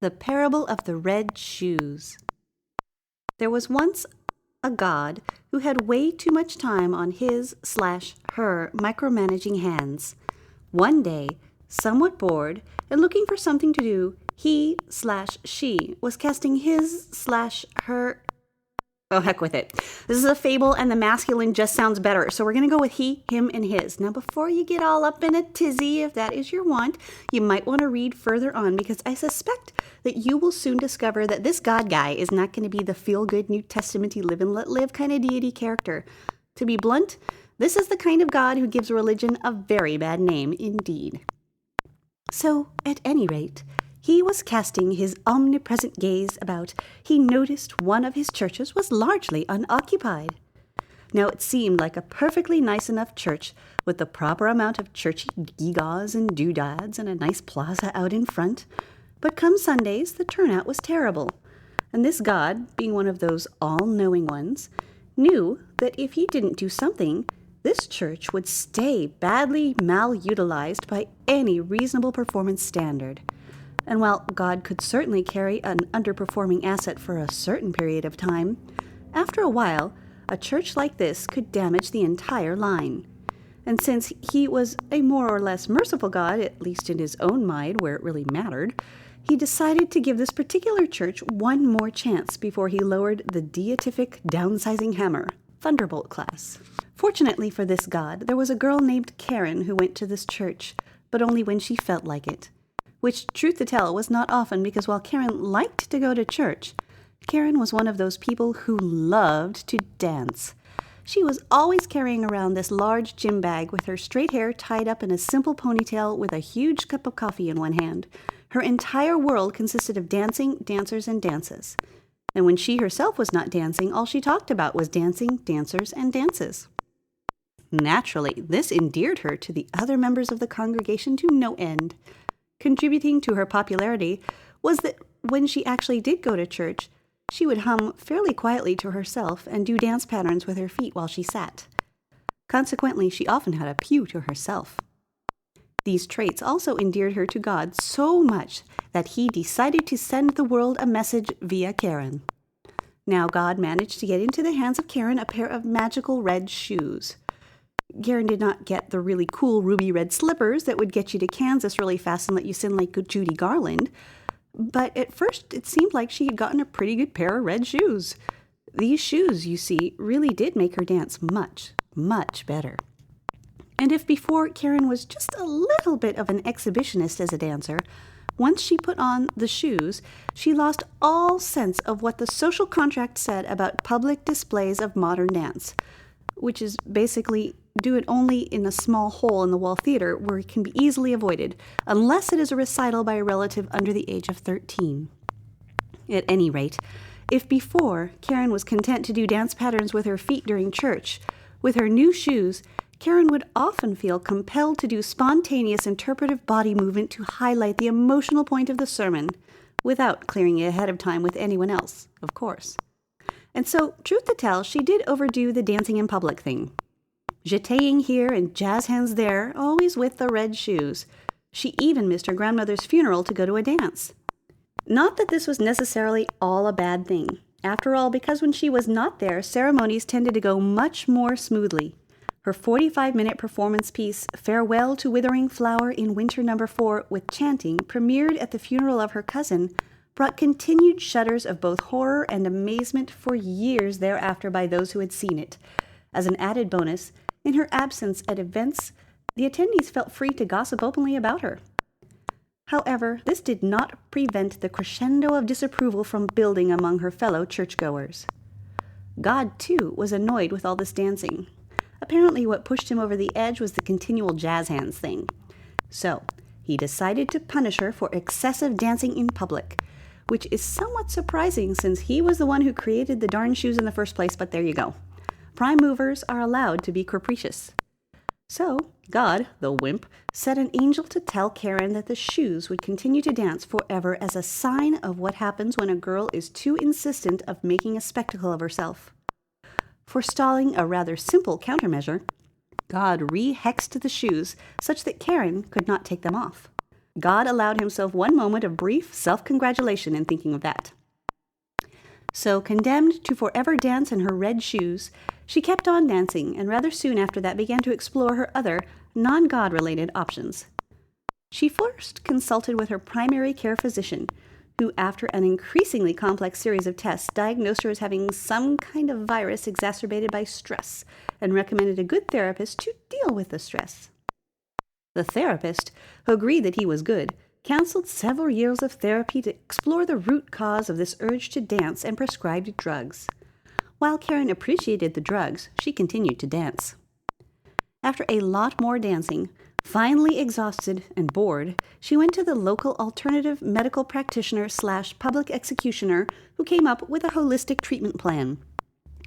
The Parable of the Red Shoes. There was once a god who had way too much time on his/her micromanaging hands. One day, somewhat bored and looking for something to do, he/she was casting his/her. Oh, heck with it. This is a fable and the masculine just sounds better, so we're going to go with he, him, and his. Now, before you get all up in a tizzy, if that is your want, you might want to read further on because I suspect that you will soon discover that this God guy is not going to be the feel-good New Testament-y live and let live kind of deity character. To be blunt, this is the kind of God who gives religion a very bad name indeed. So, at any rate, he was casting his omnipresent gaze about. He noticed one of his churches was largely unoccupied. Now it seemed like a perfectly nice enough church with the proper amount of churchy gewgaws and doodads and a nice plaza out in front. But come Sundays, the turnout was terrible. And this God, being one of those all-knowing ones, knew that if he didn't do something, this church would stay badly malutilized by any reasonable performance standard. And while God could certainly carry an underperforming asset for a certain period of time, after a while, a church like this could damage the entire line. And since he was a more or less merciful God, at least in his own mind where it really mattered, he decided to give this particular church one more chance before he lowered the beatific downsizing hammer, Thunderbolt class. Fortunately for this God, there was a girl named Karen who went to this church, but only when she felt like it. Which, truth to tell, was not often because while Karen liked to go to church, Karen was one of those people who loved to dance. She was always carrying around this large gym bag with her straight hair tied up in a simple ponytail with a huge cup of coffee in one hand. Her entire world consisted of dancing, dancers, and dances. And when she herself was not dancing, all she talked about was dancing, dancers, and dances. Naturally, this endeared her to the other members of the congregation to no end. Contributing to her popularity was that when she actually did go to church, she would hum fairly quietly to herself and do dance patterns with her feet while she sat. Consequently, she often had a pew to herself. These traits also endeared her to God so much that he decided to send the world a message via Karen. Now, God managed to get into the hands of Karen a pair of magical red shoes. Karen did not get the really cool ruby red slippers that would get you to Kansas really fast and let you sing like Judy Garland. But at first, it seemed like she had gotten a pretty good pair of red shoes. These shoes, you see, really did make her dance much, much better. And if before Karen was just a little bit of an exhibitionist as a dancer, once she put on the shoes, she lost all sense of what the social contract said about public displays of modern dance, which is basically do it only in a small hole in the wall theater where it can be easily avoided, unless it is a recital by a relative under the age of 13. At any rate, if before Karen was content to do dance patterns with her feet during church, with her new shoes, Karen would often feel compelled to do spontaneous interpretive body movement to highlight the emotional point of the sermon, without clearing it ahead of time with anyone else, of course. And so, truth to tell, she did overdo the dancing in public thing. Jetéing here and jazz hands there, always with the red shoes. She even missed her grandmother's funeral to go to a dance. Not that this was necessarily all a bad thing. After all, because when she was not there, ceremonies tended to go much more smoothly. Her 45-minute performance piece, Farewell to Withering Flower in Winter No. 4 with chanting, premiered at the funeral of her cousin, brought continued shudders of both horror and amazement for years thereafter by those who had seen it. As an added bonus, in her absence at events, the attendees felt free to gossip openly about her. However, this did not prevent the crescendo of disapproval from building among her fellow churchgoers. God, too, was annoyed with all this dancing. Apparently what pushed him over the edge was the continual jazz hands thing. So, he decided to punish her for excessive dancing in public, which is somewhat surprising since he was the one who created the darn shoes in the first place, but there you go. Prime movers are allowed to be capricious. So, God, the wimp, set an angel to tell Karen that the shoes would continue to dance forever as a sign of what happens when a girl is too insistent of making a spectacle of herself. Forestalling a rather simple countermeasure, God re-hexed the shoes such that Karen could not take them off. God allowed himself one moment of brief self-congratulation in thinking of that. So, condemned to forever dance in her red shoes, she kept on dancing and rather soon after that began to explore her other, non-God-related options. She first consulted with her primary care physician, who, after an increasingly complex series of tests, diagnosed her as having some kind of virus exacerbated by stress and recommended a good therapist to deal with the stress. The therapist, who agreed that he was good, counseled several years of therapy to explore the root cause of this urge to dance and prescribed drugs. While Karen appreciated the drugs, she continued to dance. After a lot more dancing, finally exhausted and bored, she went to the local alternative medical practitioner / public executioner who came up with a holistic treatment plan.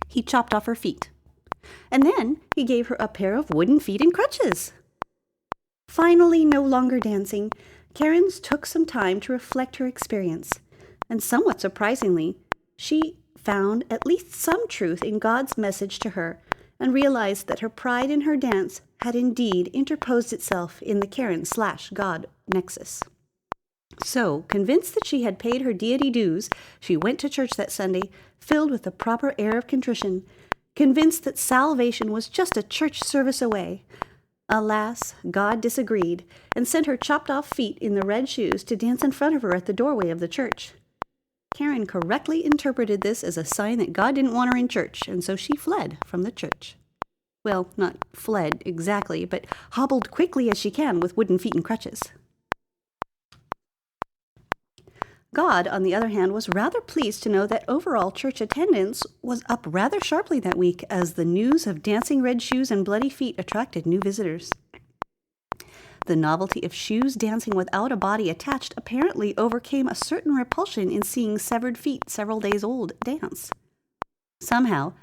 He chopped off her feet. And then he gave her a pair of wooden feet and crutches. Finally, no longer dancing, Karen took some time to reflect her experience. And somewhat surprisingly, she found at least some truth in God's message to her and realized that her pride in her dance had indeed interposed itself in the Karen / God nexus. So, convinced that she had paid her deity dues, she went to church that Sunday, filled with the proper air of contrition, convinced that salvation was just a church service away. Alas, God disagreed and sent her chopped-off feet in the red shoes to dance in front of her at the doorway of the church. Karen correctly interpreted this as a sign that God didn't want her in church, and so she fled from the church. Well, not fled exactly, but hobbled quickly as she can with wooden feet and crutches. God, on the other hand, was rather pleased to know that overall church attendance was up rather sharply that week as the news of dancing red shoes and bloody feet attracted new visitors. The novelty of shoes dancing without a body attached apparently overcame a certain repulsion in seeing severed feet several days old dance. Somehow,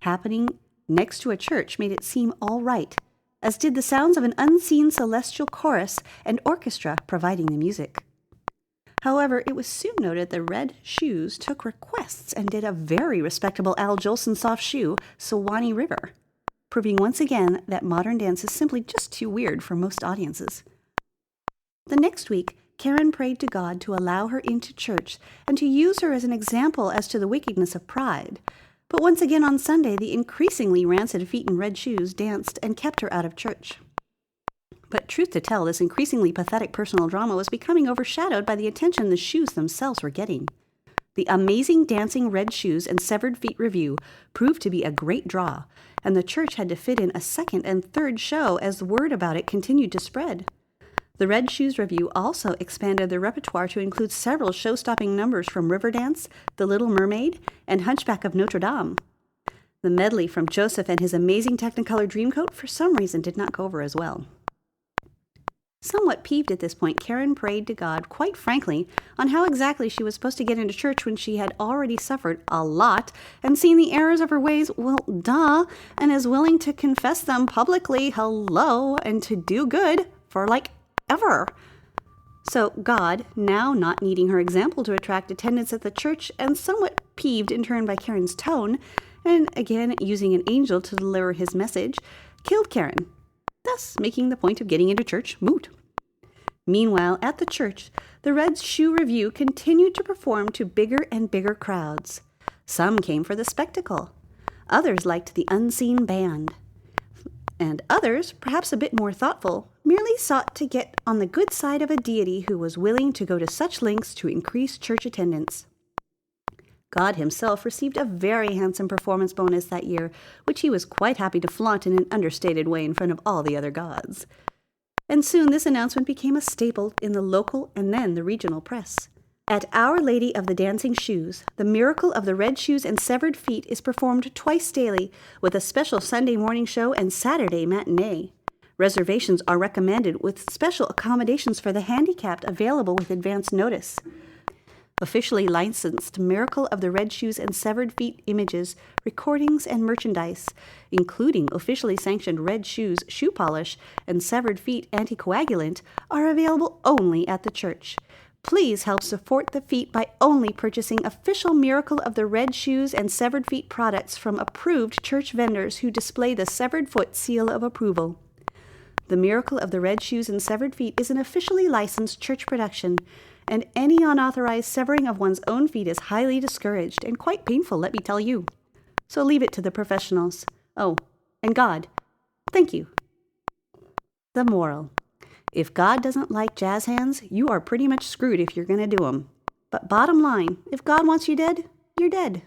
happening next to a church made it seem all right, as did the sounds of an unseen celestial chorus and orchestra providing the music. However, it was soon noted the red shoes took requests and did a very respectable Al Jolson soft shoe, Sewanee River, proving once again that modern dance is simply just too weird for most audiences. The next week, Karen prayed to God to allow her into church and to use her as an example as to the wickedness of pride. But once again on Sunday, the increasingly rancid feet in red shoes danced and kept her out of church. But truth to tell, this increasingly pathetic personal drama was becoming overshadowed by the attention the shoes themselves were getting. The amazing dancing red shoes and severed feet review proved to be a great draw, and the church had to fit in a second and third show as the word about it continued to spread. The Red Shoes Review also expanded their repertoire to include several show-stopping numbers from Riverdance, The Little Mermaid, and Hunchback of Notre Dame. The medley from Joseph and his amazing Technicolor Dreamcoat for some reason did not go over as well. Somewhat peeved at this point, Karen prayed to God, quite frankly, on how exactly she was supposed to get into church when she had already suffered a lot and seen the errors of her ways, and is willing to confess them publicly, and to do good for, ever. So God, now not needing her example to attract attendance at the church and somewhat peeved in turn by Karen's tone, and again using an angel to deliver his message, killed Karen, thus making the point of getting into church moot. Meanwhile, at the church, the Red Shoe Review continued to perform to bigger and bigger crowds. Some came for the spectacle. Others liked the unseen band. And others, perhaps a bit more thoughtful, merely sought to get on the good side of a deity who was willing to go to such lengths to increase church attendance. God himself received a very handsome performance bonus that year, which he was quite happy to flaunt in an understated way in front of all the other gods. And soon this announcement became a staple in the local and then the regional press. At Our Lady of the Dancing Shoes, the miracle of the red shoes and severed feet is performed twice daily with a special Sunday morning show and Saturday matinee. Reservations are recommended with special accommodations for the handicapped available with advance notice. Officially licensed Miracle of the Red Shoes and Severed Feet images, recordings, and merchandise, including officially sanctioned red shoes shoe polish and severed feet anticoagulant, are available only at the church. Please help support the feet by only purchasing official Miracle of the Red Shoes and Severed Feet products from approved church vendors who display the severed foot seal of approval. The Miracle of the Red Shoes and Severed Feet is an officially licensed church production, and any unauthorized severing of one's own feet is highly discouraged and quite painful, let me tell you. So leave it to the professionals. Oh, and God. Thank you. The moral. If God doesn't like jazz hands, you are pretty much screwed if you're going to do them. But bottom line, if God wants you dead, you're dead.